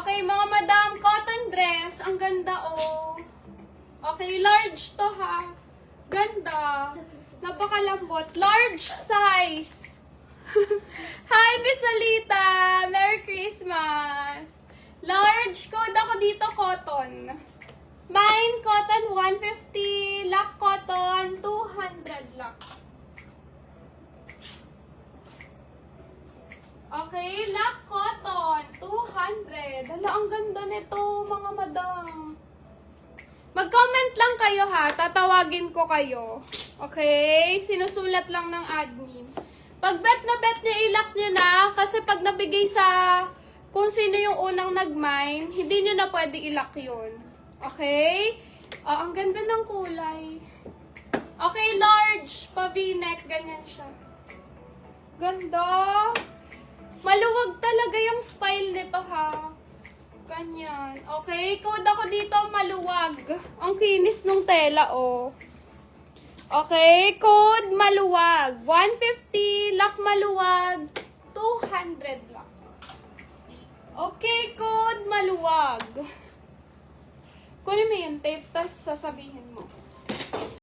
Okay, mga madam, cotton dress. Ang ganda, oh. Okay, large to, ha. Ganda. Napakalambot. Large size. Hi, Miss Alita. Merry Christmas. Large. Code ako dito, cotton. Mine, cotton, 150. Lock cotton, 200 lock. Okay, lock cotton, 200. Hala, ang ganda nito, mga madam. Mag-comment lang kayo, ha. Tatawagin ko kayo. Okay? Sinusulat lang ng admin. Pag bet na bet nyo, ilock nyo na. Kasi pag nabigay sa kung sino yung unang nag-mine, hindi nyo na pwede ilock yun. Okay? Ang ganda ng kulay. Okay, large. Pa-v-neck. Ganyan siya. Ganda. Maluwag talaga yung style nito, ha. Ganyan. Okay, code ako dito, maluwag. Ang kinis nung tela, oh. Okay, code maluwag. 150, lock maluwag. 200 lock. Okay, code maluwag. Kunin mo yung tape, tapos sasabihin mo.